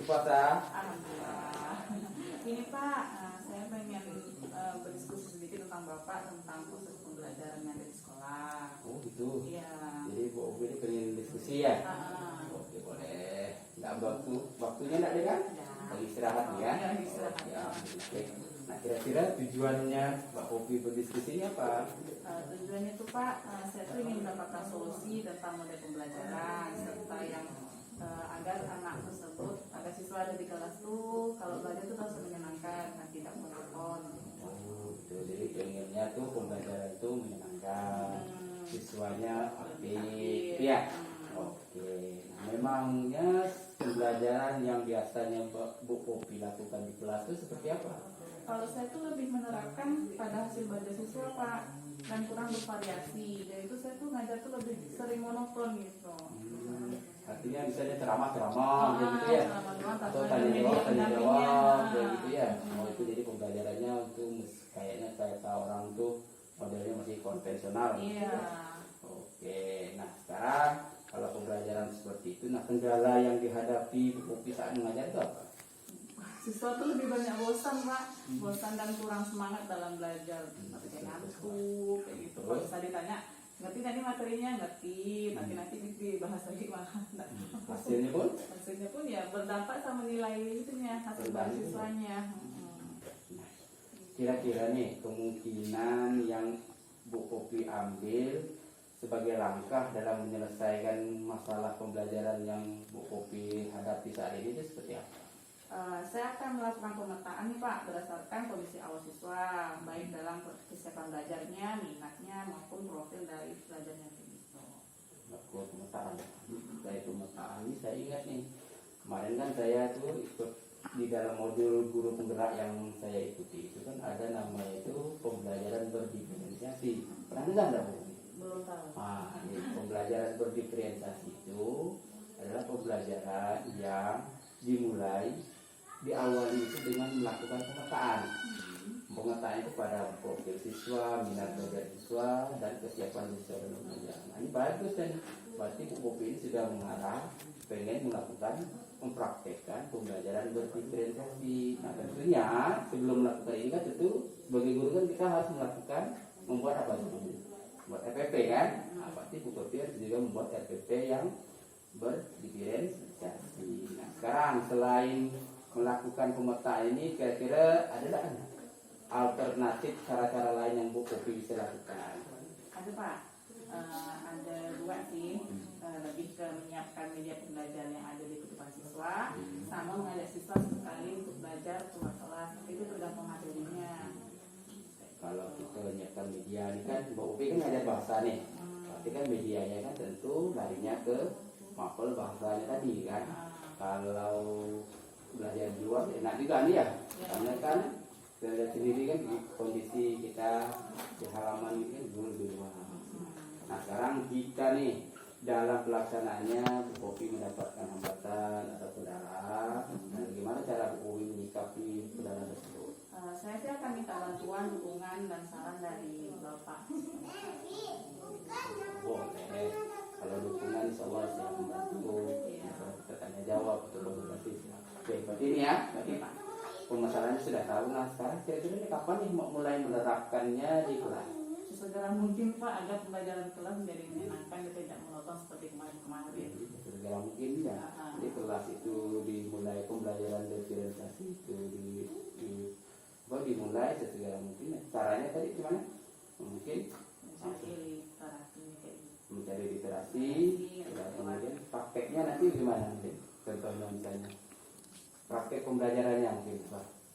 puasa? Alhamdulillah. Ini Pak, saya pengen berdiskusi sedikit tentang Bapak tentang proses pembelajaran yang ada di sekolah. Oh gitu. Iya. Jadi Bu Obi ini pengen diskusi ya? Oke boleh. Nggak waktunya nggak ada kan? Ya. Lagi istirahat nih ya? Iya, istirahat. Ya, oke. Nah kira-kira tujuannya Mbak Obi berdiskusi ini apa? Tujuannya itu Pak, saya tuh ingin mendapatkan solusi tentang model pembelajaran serta yang agar anak tersebut, agar siswa ada di kelas tuh kalau belajar tuh harus menyenangkan dan tidak monoton. Oh gitu. Jadi pengennya tuh pembelajaran itu menyenangkan, siswanya aktif, ya? Oke. Nah, memangnya pembelajaran yang biasanya Bu Obi lakukan di kelas itu seperti apa? Kalau saya tuh lebih menerapkan pada hasil belajar siswa Pak, dan kurang bervariasi. Dan itu saya tuh ngajar tuh lebih sering monoton gitu. Artinya misalnya ceramah gitu ya, atau tanya pendampingnya. jawab gitu ya. Oh itu jadi pembelajarannya untuk kayaknya kayak orang tuh modelnya masih konvensional. Iya. Oke, nah sekarang kalau pembelajaran seperti itu, nah kendala yang dihadapi Bu Obi saat mengajar itu apa? Siswa tuh lebih banyak bosan Pak, bosan dan kurang semangat dalam belajar, seperti kayak ngantuk kayak gitu. Kalau bisa ditanya ngerti tadi materinya, ngerti, tapi nanti dibahas lagi malah hasilnya pun ya berdampak sama nilai itunya, hasil siswanya. Kira-kira nih kemungkinan yang Bu Obi ambil sebagai langkah dalam menyelesaikan masalah pembelajaran yang Bu Obi hadapi saat ini itu seperti apa? Saya akan melakukan pemetaan nih Pak berdasarkan kondisi awal siswa, baik dalam kesiapan belajarnya, minatnya maupun profil dari belajarnya gitu. Pemetaan. Dari pemetaan ini saya ingat nih, kemarin kan saya tuh ikut di dalam modul guru penggerak yang saya ikuti itu kan ada namanya itu pembelajaran berdiferensiasi. Pernah dengar nggak Bu? Belum tahu. Pembelajaran berdiferensiasi itu adalah pembelajaran yang dimulai diawali itu dengan melakukan pemetaan. Pemetaan itu pada profil siswa, minat belajar siswa, dan kesiapan siswa dalam belajar. Nah, ini bagus dan berarti Bu Obi ini sudah mengarah pengen melakukan mempraktekkan pembelajaran berdiferensiasi. Nah tentunya sebelum melakukan ini kan tentu sebagai guru kan kita harus melakukan membuat apa dulu? Membuat RPP kan? Nah, berarti Bu Obi juga membuat RPP yang berdiferensiasi. Nah sekarang selain melakukan pemetaan ini kira-kira ada nggak alternatif cara-cara lain yang Bu Obi bisa lakukan? Ada Pak, ada dua sih, lebih ke menyiapkan media pembelajaran yang ada di kehidupan siswa, sama mengajak siswa sekali untuk belajar keluar kelas, itu tergantung materinya. Kalau kita menyiapkan media ini kan Bu Obi kan ngajar bahasa nih, tapi kan medianya kan tentu larinya ke mapel bahasanya tadi kan. Kalau belajar di luar enak juga nih ya, karena kan kita lihat sendiri kan kondisi kita di halaman ini kan lebih luas. Nah sekarang jika nih dalam pelaksanaannya Bu Obi mendapatkan hambatan atau kendala, nah gimana cara Bu Obi menyikapi kendala tersebut? Saya sih akan minta bantuan, dukungan, dan saran dari Bapak. Boleh. Kalau dukungan insya Allah saya membantu. Kita tanya jawab betul nanti. Oke, berarti ini ya, berarti permasalahannya sudah tahu. Nah sekarang kira-kira ini kapan nih mau mulai menerapkannya di kelas? Sesegera mungkin Pak, agar pembelajaran kelas menjadi menyenangkan dan tidak monoton seperti kemarin-kemarin. Sesegera mungkin ya. Jadi kelas itu dimulai pembelajaran diferensiasi itu dimulai sesegera mungkin. Caranya tadi gimana? Mungkin mencari literasi, kemudian prakteknya nanti gimana? Contohnya misalnya praktek pembelajarannya mungkin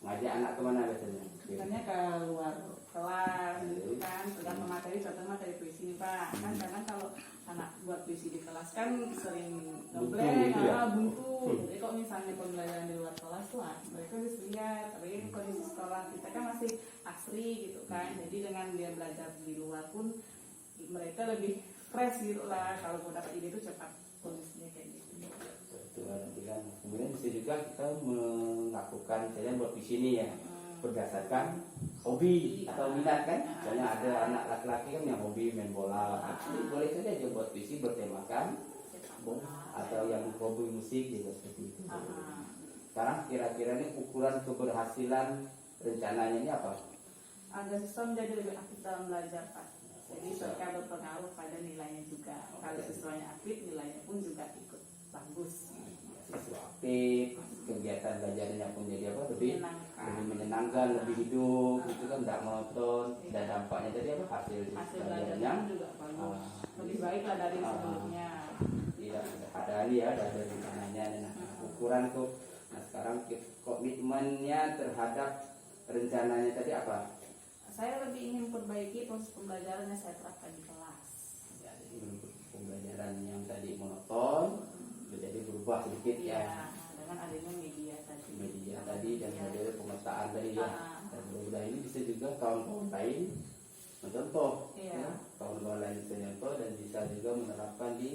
ngajak anak kemana biasanya? Misalnya ke luar kelas gitu kan, tergantung materi, contoh materi puisi nih Pak. Kan karena kalau anak buat puisi di kelas kan sering ngeblank, buntu. Jadi kalau misalnya pembelajaran di luar kelas lah, mereka bisa lihat, tapi kondisi sekolah kita kan masih asri gitu kan. Jadi dengan dia belajar di luar pun mereka lebih fresh gitu lah, kalau mau dapat ide itu cepat kondisinya kayak gitu. Kemudian bisa juga kita melakukan misalnya buat di sini ya berdasarkan hobi atau minat kan. Misalnya ada anak laki-laki kan yang hobi main bola, boleh saja dia buat visi bertemakan atau yang hobi musik juga seperti itu. Sekarang kira-kira ini ukuran keberhasilan rencananya ini apa? Agar siswa menjadi lebih aktif dalam belajar, Pak. Jadi mereka berpengaruh pada nilainya juga. Kalau siswanya aktif, nilainya pun juga ikut bagus. Siswa aktif, kegiatan belajarnya pun jadi apa? Lebih menyenangkan, lebih hidup, itu kan tidak monoton, dan dampaknya jadi apa? Hasil belajarnya juga bagus. Lebih baik lah dari sebelumnya. Tidak ada ya dari rencananya. Nah, ukuran tuh. Nah sekarang komitmennya terhadap rencananya tadi apa? Saya lebih ingin perbaiki proses pembelajaran yang saya terapkan di kelas. Ya, jadi pembelajaran yang tadi monoton menjadi berubah sedikit ya. Dengan adanya media tadi. Media tadi dan model pemetaan tadi ya. Dan mudah-mudahan ini bisa juga kawan-kawan lain mencontoh. Ya. Kawan-kawan lain bisa contoh dan bisa juga menerapkan di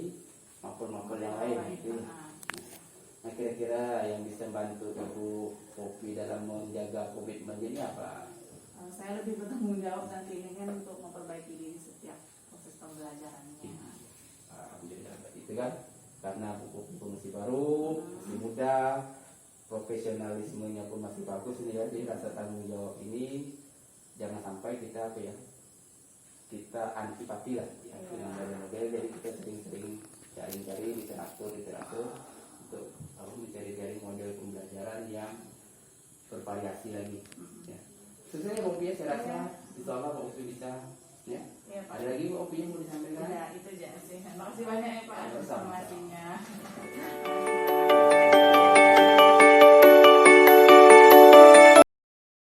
mapel-mapel yang lain. Gitu. Nah kira-kira yang bisa bantu Ibu Popi dalam menjaga komitmen ini apa? Saya lebih bertanggung jawab dan keinginan untuk memperbaiki diri setiap proses pembelajarannya. Alhamdulillah itu kan karena Bu Popi pun masih baru, masih muda, profesionalismenya pun masih bagus ini ya. Jadi rasa tanggung jawab ini jangan sampai kita apa ya, kita antipati lah ya, dengan model-model. Jadi kita sering-sering cari-cari literatur untuk mencari-cari model pembelajaran yang bervariasi lagi. Ya. Sebenarnya Pak Opi saya rasa itu Allah Pak Opi bisa. Ya. Ada lagi Pak Opi yang mau disampaikan? Ya itu aja sih. Terima kasih banyak ya Pak atas informasinya.